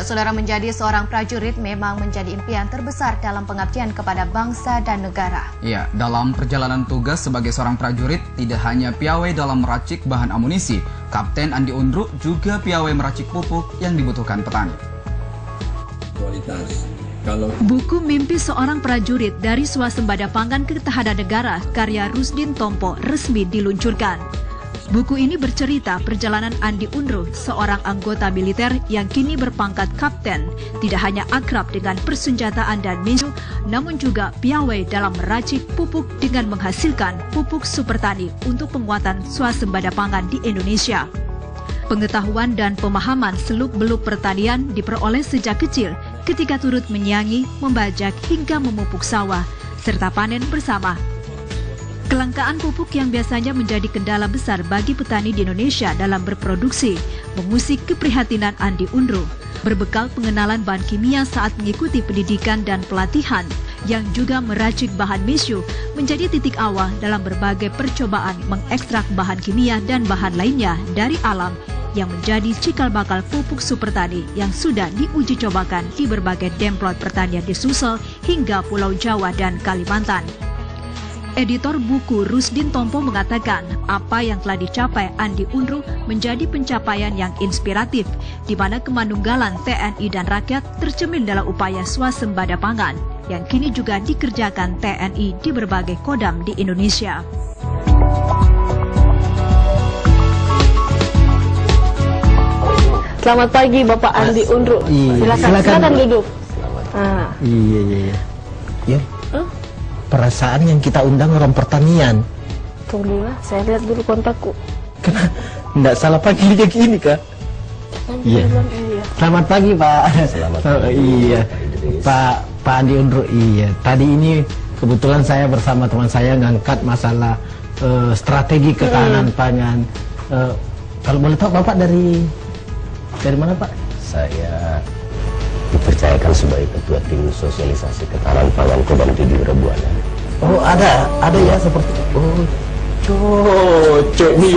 Saudara, menjadi seorang prajurit memang menjadi impian terbesar dalam pengabdian kepada bangsa dan negara. Ya, dalam perjalanan tugas sebagai seorang prajurit, tidak hanya piawai dalam meracik bahan amunisi, Kapten Andi Undruk juga piawai meracik pupuk yang dibutuhkan petani. Buku Mimpi Seorang Prajurit dari Swasembada Pangan Ketahanan Negara karya Rusdin Tompo resmi diluncurkan. Buku ini bercerita perjalanan Andi Undruk, seorang anggota militer yang kini berpangkat kapten, tidak hanya akrab dengan persenjataan dan misi, namun juga piawai dalam meracik pupuk dengan menghasilkan pupuk super tani untuk penguatan swasembada pangan di Indonesia. Pengetahuan dan pemahaman seluk-beluk pertanian diperoleh sejak kecil ketika turut menyiangi, membajak hingga memupuk sawah, serta panen bersama. Kelangkaan pupuk yang biasanya menjadi kendala besar bagi petani di Indonesia dalam berproduksi mengusik keprihatinan Andi Undruk. Berbekal pengenalan bahan kimia saat mengikuti pendidikan dan pelatihan yang juga meracik bahan mesyu menjadi titik awal dalam berbagai percobaan mengekstrak bahan kimia dan bahan lainnya dari alam yang menjadi cikal bakal pupuk super tani yang sudah diuji cobakan di berbagai demplot pertanian di Sulsel hingga Pulau Jawa dan Kalimantan. Editor buku Rusdin Tompo mengatakan apa yang telah dicapai Andi Undruk menjadi pencapaian yang inspiratif, di mana kemanunggalan TNI dan rakyat tercermin dalam upaya swasembada pangan yang kini juga dikerjakan TNI di berbagai kodam di Indonesia. Selamat pagi Bapak Andi Undruk. Silakan duduk. Iya. Perasaan yang kita undang orang pertanian. Tunggulah, saya lihat dulu kontakku. Kenapa? Nggak salah pagi kayak gini, Kak? Iya. Selamat pagi, Pak. Selamat pagi. Iya. Pak Andi Undruk. Iya. Tadi ini kebetulan saya bersama teman saya ngangkat masalah strategi ketahanan pangan. Kalau boleh tahu Bapak dari mana, Pak? Saya dipercayakan sebagai ketua tim sosialisasi ketahanan pangan Kodam 7 Rebuana. Oh, ada ya seperti. Oh, cocok nih.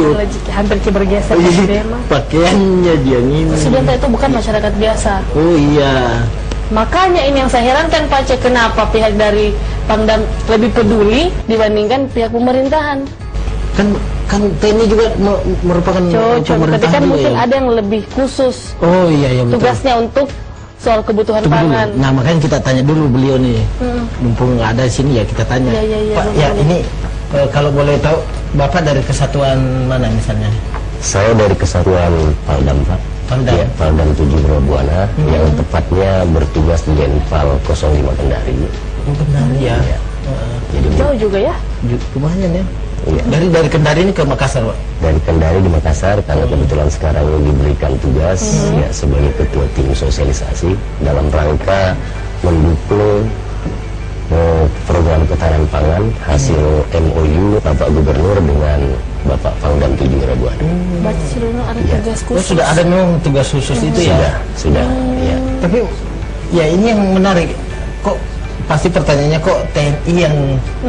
Hampir bergeser tema. Pakaiannya dia ini. Sudianto itu bukan masyarakat biasa. Oh iya. Makanya ini yang saya herankan Pak Cek, kenapa pihak dari Pangdam lebih peduli dibandingkan pihak pemerintahan. Kan TNI juga merupakan pemerintahan. Tapi kan mungkin ya? Ada yang lebih khusus. Oh iya betul. Tugasnya untuk soal kebutuhan pangan. Nah makanya kita tanya dulu beliau nih, mumpung ada di sini ya kita tanya. Pak, ini kalau boleh tahu Bapak dari kesatuan mana misalnya? Saya dari kesatuan Paldam, Pak. Paldam? Ya, Paldam 7 Rebuana, yang tepatnya bertugas di Denpal 05 Kendari. Oh benar ya. Jadi jauh juga ya? Lumayan ya. Iya. Dari Kendari ini ke Makassar, Pak? Dari Kendari di Makassar, karena kebetulan sekarang diberikan tugas ya sebagai ketua tim sosialisasi dalam rangka mendukung program ketahanan pangan hasil MOU Bapak Gubernur dengan Bapak Pangdam 7 Rebuana. Berarti sudah ada tugas khusus. Sudah ada memang tugas khusus itu ya? Sudah. Ya. Tapi ya ini yang menarik. Kok pasti pertanyaannya kok TNI yang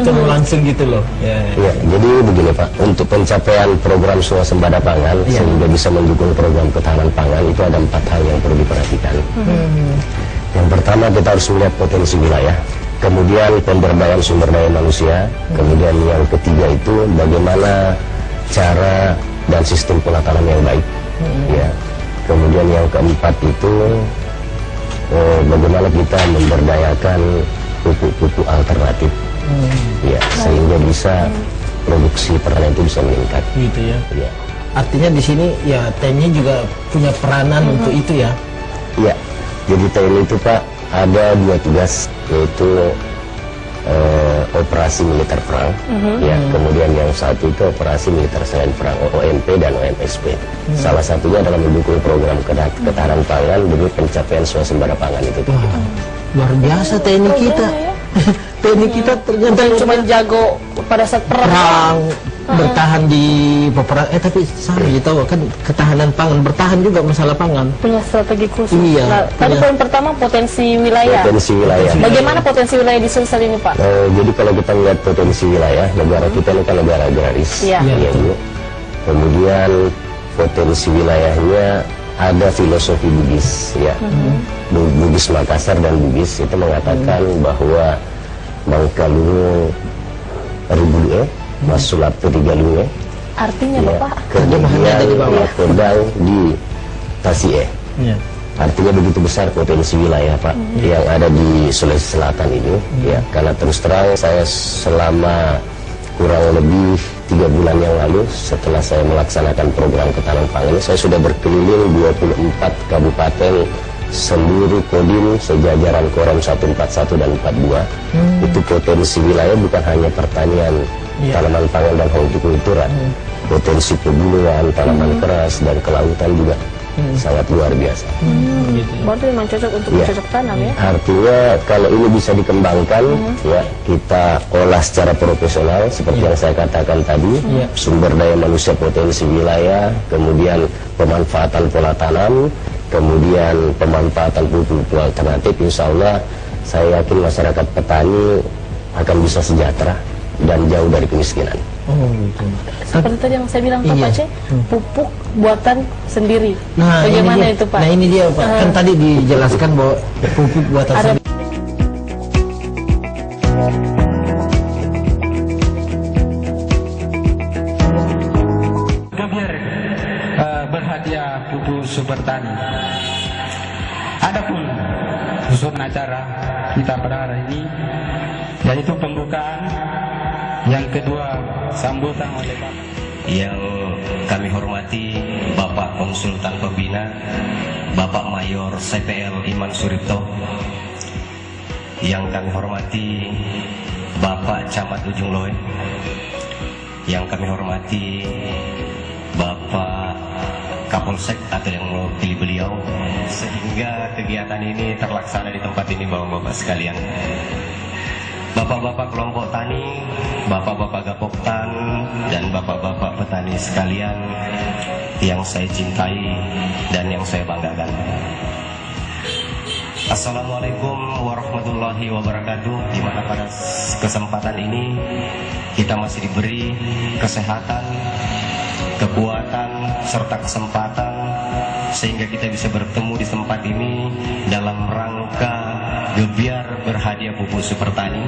turun langsung gitu loh. Ya, jadi begini Pak, untuk pencapaian program swasembada pangan sehingga bisa mendukung program ketahanan pangan itu ada 4 hal yang perlu diperhatikan. Yang pertama kita harus melihat potensi wilayah, kemudian pemberdayaan sumber daya manusia, kemudian yang ketiga itu bagaimana cara dan sistem pola tanam yang baik, ya. Kemudian yang keempat itu bagaimana kita memberdayakan pupuk-pupuk alternatif, ya, sehingga bisa produksi pertanian itu bisa meningkat. Gitu ya. Ya. Artinya di sini ya TNI juga punya peranan untuk itu ya. Iya. Jadi TNI itu Pak ada 2 tugas, yaitu operasi militer perang, ya. Kemudian yang satu itu operasi militer selain perang, OMP dan OMSP. Salah satunya adalah mendukung program ketahanan pangan demi pencapaian swasembada pangan itu. Luar biasa TNI kita. TNI kita ternyata cuma jago pada saat perang. Bertahan di peperangan. Tapi saya tahu kan ketahanan pangan, bertahan juga masalah pangan. Punya strategi khusus. Iya. Nah, tadi poin pertama potensi wilayah. Potensi wilayah. Bagaimana potensi wilayah di Sulsel ini Pak? Jadi kalau kita melihat potensi wilayah, negara kita ini kan negara agraris, Iya. ya Bu. Kemudian potensi wilayahnya ada filosofi Bugis ya. Bugis Makassar dan Bugis itu mengatakan bahwa Bangkalungu Ribulue Masulap Tiga Lunge. Artinya Ya, Bapak? kemudian Kodang di Tasie. Ya. Artinya begitu besar potensi wilayah Pak yang ada di Sulawesi Selatan ini ya, karena terus terang saya selama kurang lebih 3 bulan yang lalu setelah saya melaksanakan program ketahanan pangan ini, saya sudah berkeliling 24 kabupaten seluruh Kodim sejajaran Koram 141 dan 42. Itu potensi wilayah bukan hanya pertanian, tanaman pangan dan hortikultura, potensi pegunungan, tanaman keras dan kelautan juga sangat luar biasa. Berarti memang cocok untuk Ya. bercocok tanam ya? Artinya kalau ini bisa dikembangkan, ya kita olah secara profesional seperti yang saya katakan tadi, sumber daya manusia, potensi wilayah, kemudian pemanfaatan pola tanam, kemudian pemanfaatan pupuk alternatif. Insya Allah saya yakin masyarakat petani akan bisa sejahtera dan jauh dari kemiskinan. Oh gitu. Seperti tadi yang saya bilang Pak Iya. Pace, pupuk buatan sendiri. Nah, Bagaimana ini dia. itu Pak? Nah ini dia Pak. Kan tadi dijelaskan bahwa pupuk buatan Ada- sendiri. Gebiar berhadiah pupuk super tani. Adapun susunan acara kita pada hari ini yaitu pembukaan, yang kedua sambutan oleh Bapak. Yang kami hormati Bapak Konsultan Pembina, Bapak Mayor CPL Iman Suripto. Yang kami hormati Bapak Camat Ujung Loe. Yang kami hormati Bapak Kapolsek atau yang mewakili beliau, sehingga kegiatan ini terlaksana di tempat ini Bapak-bapak sekalian. Bapak-bapak kelompok tani, bapak-bapak gapoktan, dan bapak-bapak petani sekalian yang saya cintai dan yang saya banggakan. Assalamualaikum warahmatullahi wabarakatuh. Di mana pada kesempatan ini kita masih diberi kesehatan, kekuatan, serta kesempatan sehingga kita bisa bertemu di tempat ini dalam rangka gebiar berhadiah pupuk super tani.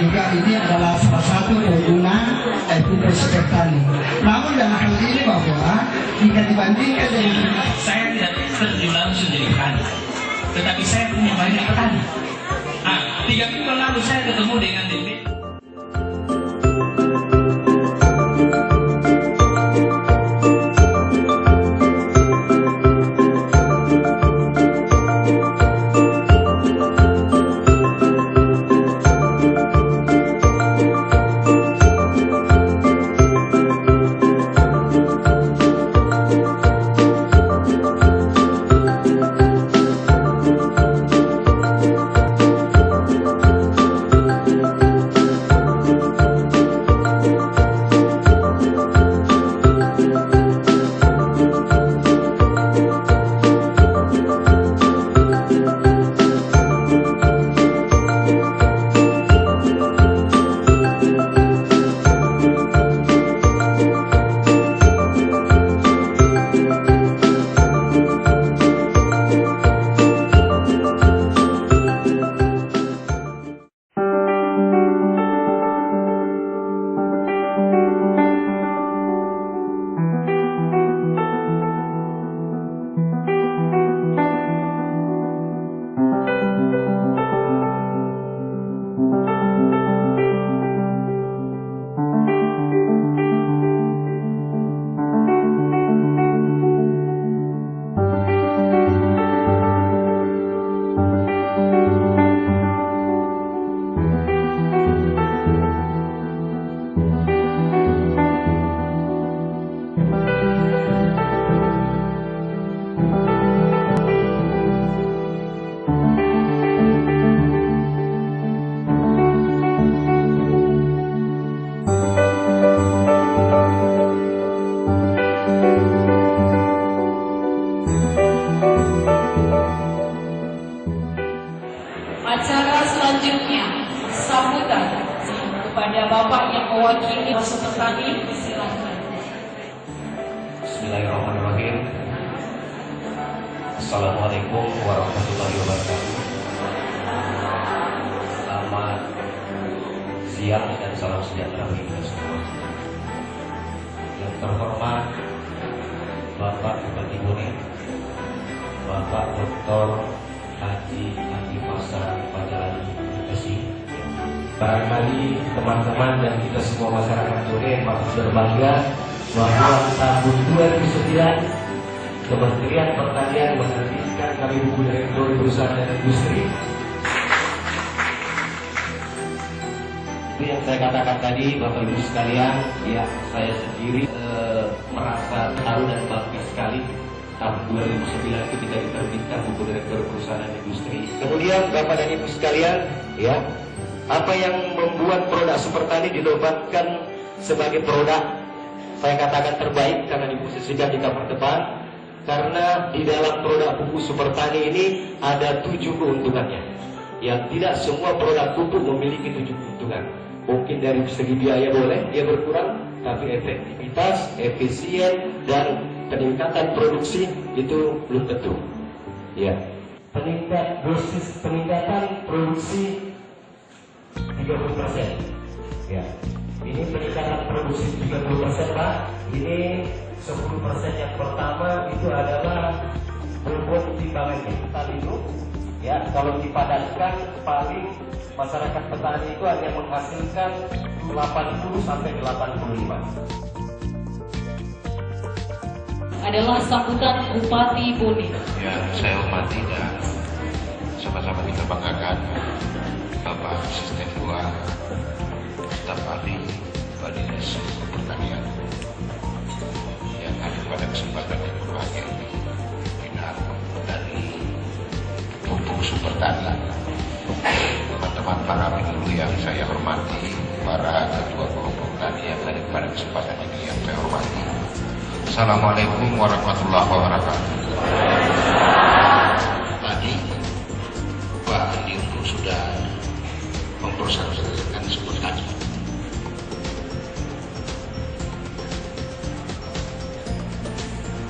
juga ini adalah salah satu pengguna FPPS Petani. Namun dalam hal ini bahwa jika dibandingkan dengan saya tidak terjun langsung jadi petani, tetapi saya punya banyak petani. 3 minggu lalu saya ketemu dengan DP. Acara selanjutnya sambutan kepada Bapak yang mewakili Bangsa Petani, silakan. Bismillahirrahmanirrahim. Assalamualaikum warahmatullahi wabarakatuh. Selamat siang dan salam sejahtera bagi kita semua. Yang terhormat Bapak Bupati Bone, Bapak Dr. Haji Andi Pasar Pajalani Bekasi. Barangkali teman-teman dan kita semua masyarakat Bone patut berbangga bahwa tahun 2009 Kementerian Pertanian menerbitkan kami buku direktur perusahaan dan industri. Itu yang saya katakan tadi, Bapak Ibu sekalian, ya saya sendiri merasa haru dan bangga sekali. Tahun 2009 ketika diterbitkan buku direktur perusahaan dan industri. Kemudian Bapak dan Ibu sekalian, ya, apa yang membuat produk Supertani dinobatkan sebagai produk saya katakan terbaik karena diposisikan di kamar depan, karena di dalam produk pupuk Supertani ini ada 7 keuntungannya. Yang tidak semua produk pupuk memiliki 7 keuntungan. Mungkin dari segi biaya boleh dia berkurang, tapi efektivitas, efisien, dan peningkatan produksi itu belum tentu. Ya, peningkatan produksi 30%. Ya, ini peningkatan produksi 30%, Pak. Ini 10% yang pertama itu adalah bobot timbangannya kita itu. Ya, kalau dipadatkan paling masyarakat petani itu hanya menghasilkan 80 sampai 85. Adalah sambutan Bupati Bone. Ya, saya hormati dan sama-sama kita banggakan Bapak Asisten 2, staf ahli Dinas Pertanian yang hadir pada kesempatan yang berbahagia ini, pimpinan dari pupuk Supertani, teman-teman para pendulu yang saya hormati, para ketua kelompok tani yang hadir pada kesempatan ini yang saya hormati. Assalamualaikum warahmatullahi wabarakatuh. Tadi Pak Andi sudah mempersatukan Supertani.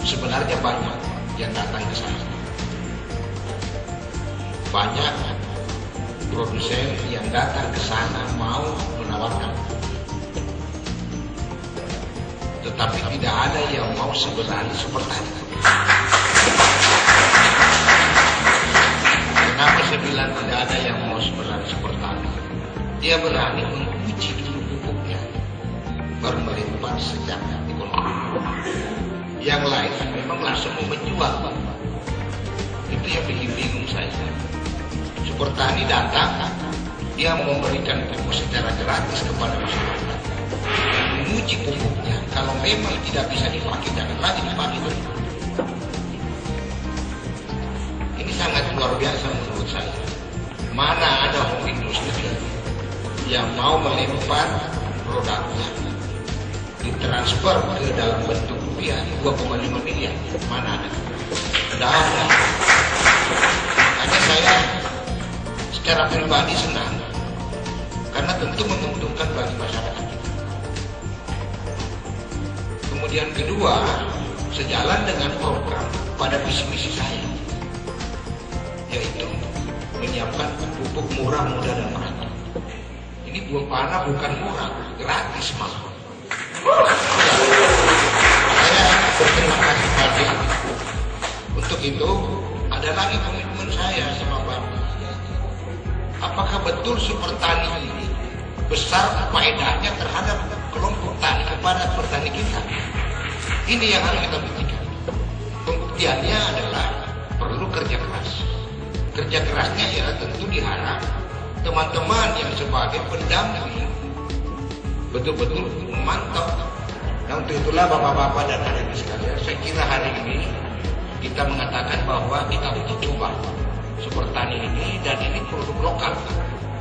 Sebenarnya banyak yang datang ke sana. Banyak produsen yang datang ke sana mau Tapi tidak ada yang mau seberani sepertani. Kenapa saya bilang tidak ada yang mau seberani sepertani? Dia berani menguji dulu pupuknya, baru melempar secara ekonomi. Yang lain memang langsung mau menjual. Itu yang bikin bingung saya. Supertani datang, dia mau memberikan pupuk secara gratis kepada masyarakat. Menguji pupuknya, kalau memang tidak bisa dipakai, jangan lagi dipakai. Ini sangat luar biasa menurut saya. Mana ada home industry yang mau melempar produknya, ditransfer ke dalam bentuk rupiah 2,5 miliar. Mana ada? Tidak ada. Makanya saya secara pribadi senang, karena tentu menguntungkan bagi masyarakat kita. Kemudian kedua, sejalan dengan program pada visi misi saya, yaitu menyiapkan pupuk murah, mudah, dan merata. Ini buah bukan murah, gratis malah. Saya berterima kasih pada. Untuk itu ada lagi komitmen saya sama Bapak. Apakah betul Supertani ini besar faedahnya terhadap kelompok tani kepada petani kita? Ini yang harus kita buktikan. Pembuktiannya adalah perlu kerja keras. Kerja kerasnya ya tentu diharap teman-teman yang sebagai pendamping betul-betul memantau. Nah, untuk itulah bapak-bapak dan adik-adik sekalian, saya kira hari ini kita mengatakan bahwa kita untuk coba Supertani ini, dan ini produk lokal.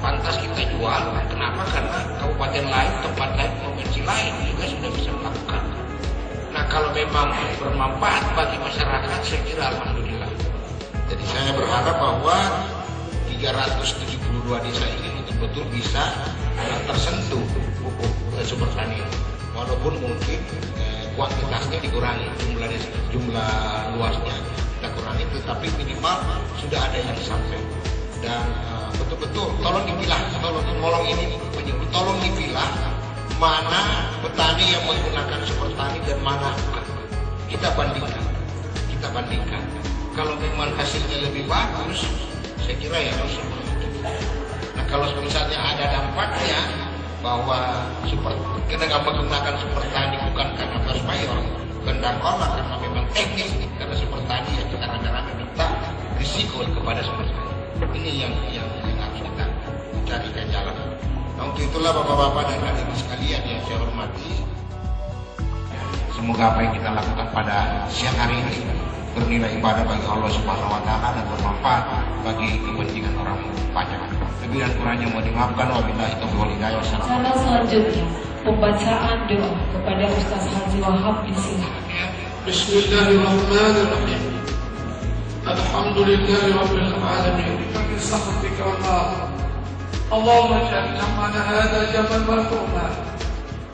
Pantas kita jual. Kenapa? Karena kabupaten lain, tempat lain, provinsi lain juga sudah bisa melakukan. Nah, kalau memang bermanfaat bagi masyarakat, saya kira alhamdulillah. Jadi saya berharap bahwa 372 desa ini betul-betul bisa tersentuh pupuk Supertani. Walaupun mungkin kuantitasnya dikurangi, jumlah luasnya kita kurangi, tetapi minimal sudah ada yang sampai. Dan betul-betul tolong dipilah, tolong dipilah mana petani yang menggunakan Supertani dan mana bukan. Kita bandingkan. Kalau memang hasilnya lebih bagus, saya kira ya harus seperti itu. Nah, kalau misalnya ada dampaknya bahwa kita menggunakan Supertani bukan karena force majeure, bukan karena memang teknis, karena Supertani ya kita rame-rame minta risiko kepada Supertani. Ini yang harus kita carikan jalan. Nah, untuk itulah bapak-bapak dan adik-adik sekalian yang saya hormati, semoga apa yang kita lakukan pada siang hari ini bernilai ibadah bagi Allah Subhanahu wa taala dan bermanfaat bagi kepentingan orang banyak. Lebih dan kurangnya mohon dimaafkan. Wabillahi taufiq wal hidayah. Acara selanjutnya pembacaan doa kepada Ustaz Haji Wahab disilakan. Bismillahirrahmanirrahim. Alhamdulillahirabbil alamin. Bi sakhatika wa nar. Allahumma ja'al jam'ana hadha jam'an marhuma.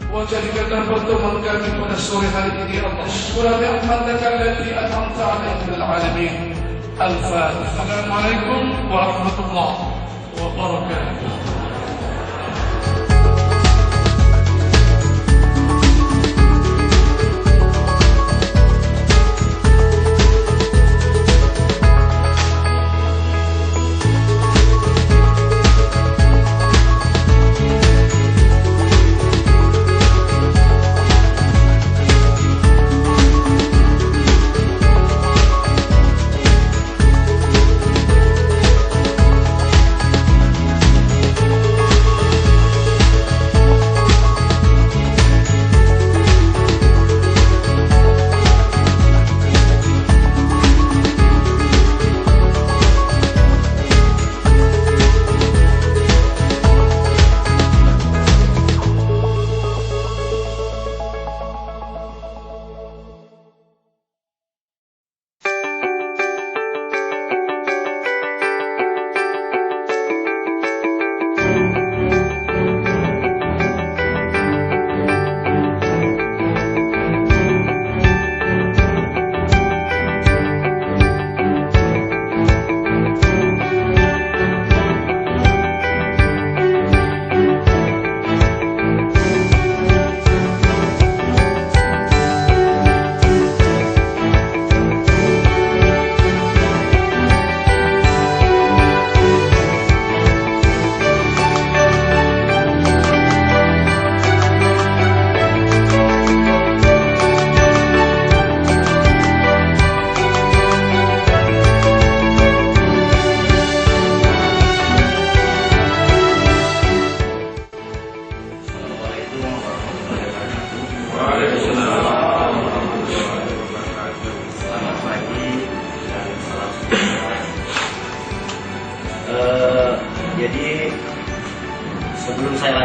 وجعلنا pertemuan kami pada sore hari ini Allah. Syukur ni'mataka allati an'amta 'alaina minal 'alamin. Al-Fatihah. Assalamualaikum warahmatullahi wabarakatuh.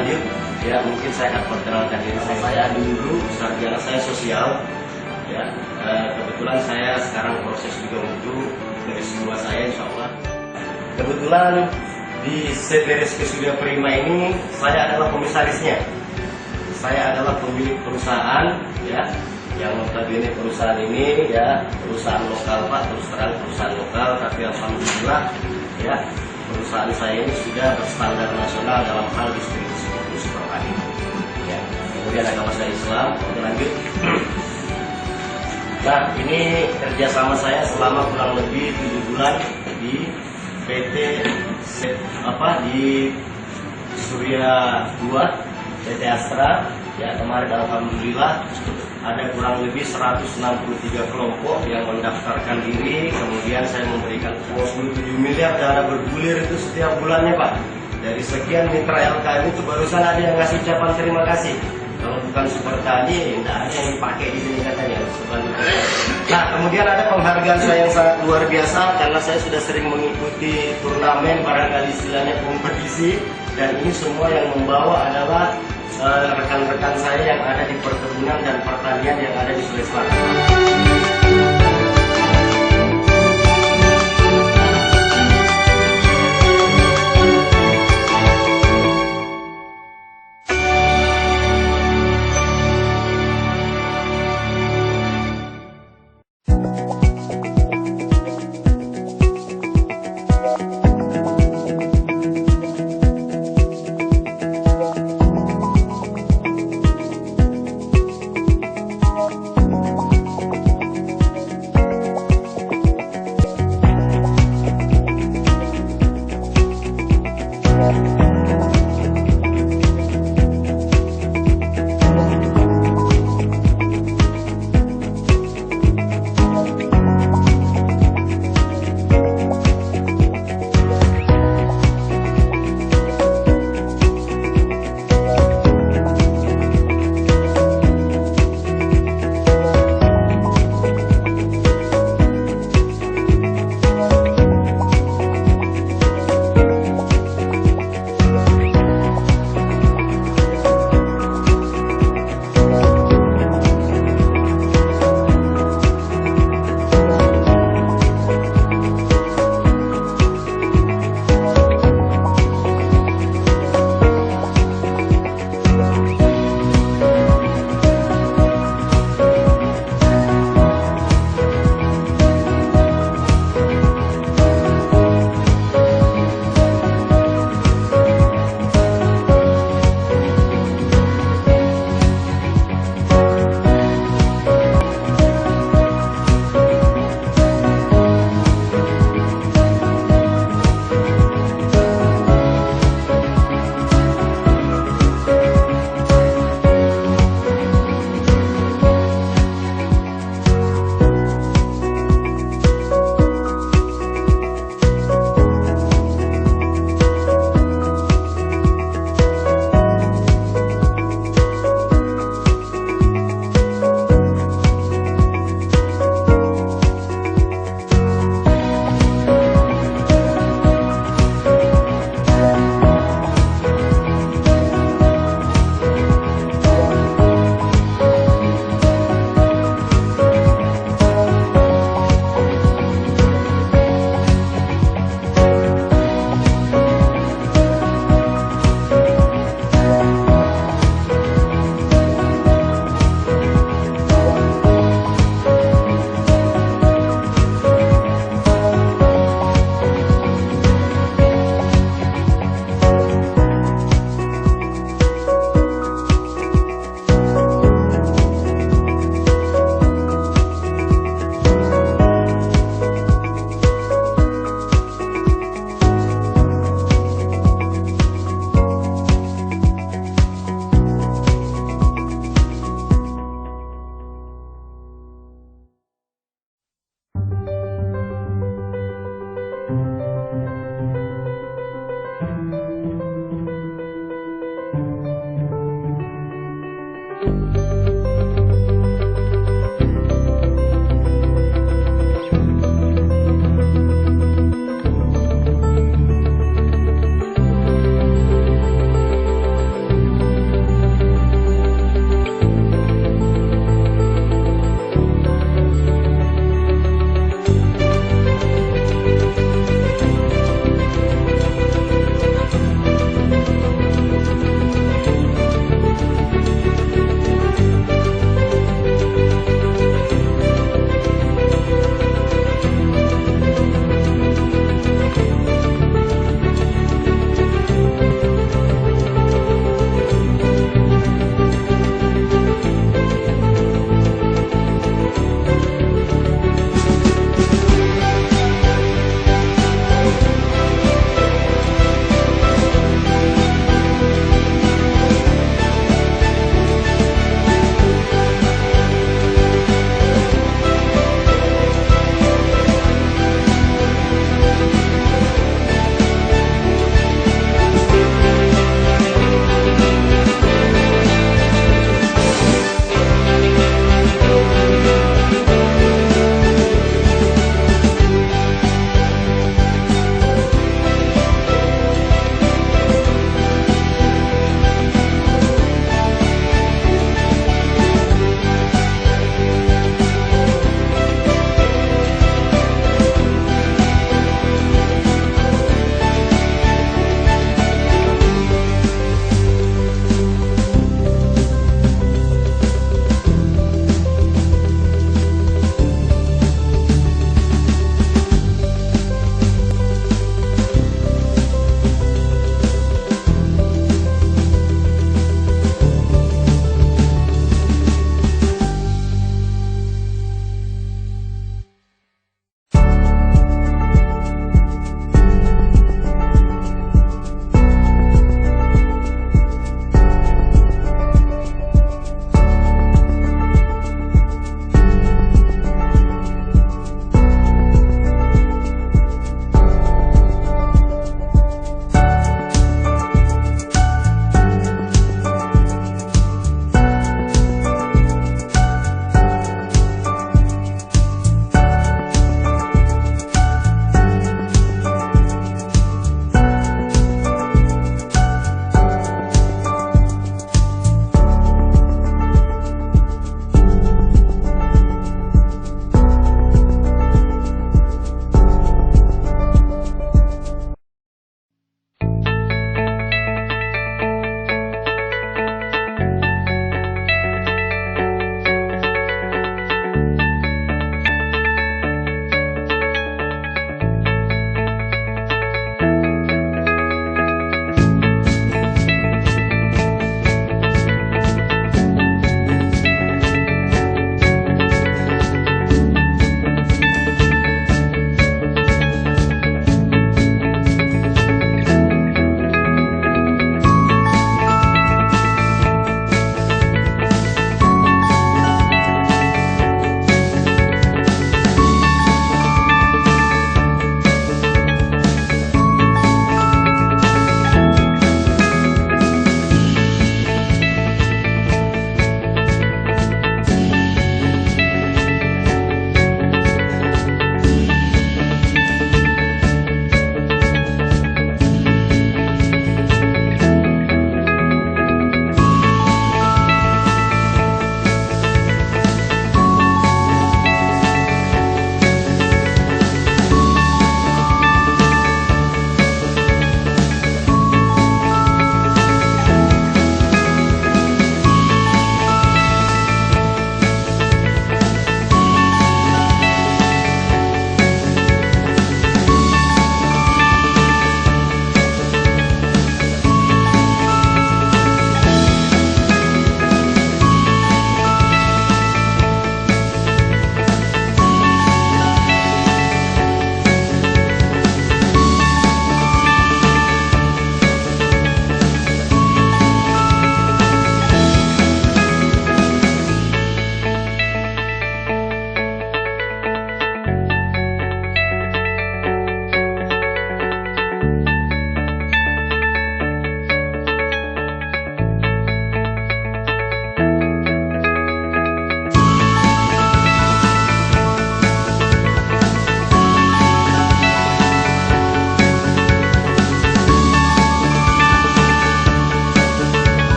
lanjut, ya mungkin saya akan perkenalkan diri saya dulu. Sarjana saya sosial. Ya, kebetulan saya sekarang proses juga untuk S2 saya, insya Allah. Kebetulan di CTRSP Surya Prima ini saya adalah komisarisnya. Saya adalah pemilik perusahaan, ya, yang notabene perusahaan ini ya perusahaan lokal Pak, terus terang perusahaan lokal, tapi alhamdulillah ya perusahaan saya ini sudah berstandar nasional dalam hal distribusi pupuk super padi. Ya, kemudian agama saya Islam. Oke, lanjut. Nah, ini kerjasama saya selama kurang lebih 7 bulan di PT di Surya 2 PT Astra. Ya, kemarin alhamdulillah ada kurang lebih 163 kelompok yang mendaftarkan diri. Kemudian saya memberikan 27 miliar dana bergulir itu setiap bulannya Pak. Dari sekian mitra LKM itu barusan ada yang ngasih ucapan terima kasih. Kalau bukan super tadi, tidak ada yang dipakai di sini katanya. Nah, kemudian ada penghargaan saya yang sangat luar biasa karena saya sudah sering mengikuti turnamen, barangkali istilahnya kompetisi, dan ini semua yang membawa adalah rekan-rekan saya yang ada di perkebunan dan pertanian yang ada di Sulawesi Selatan.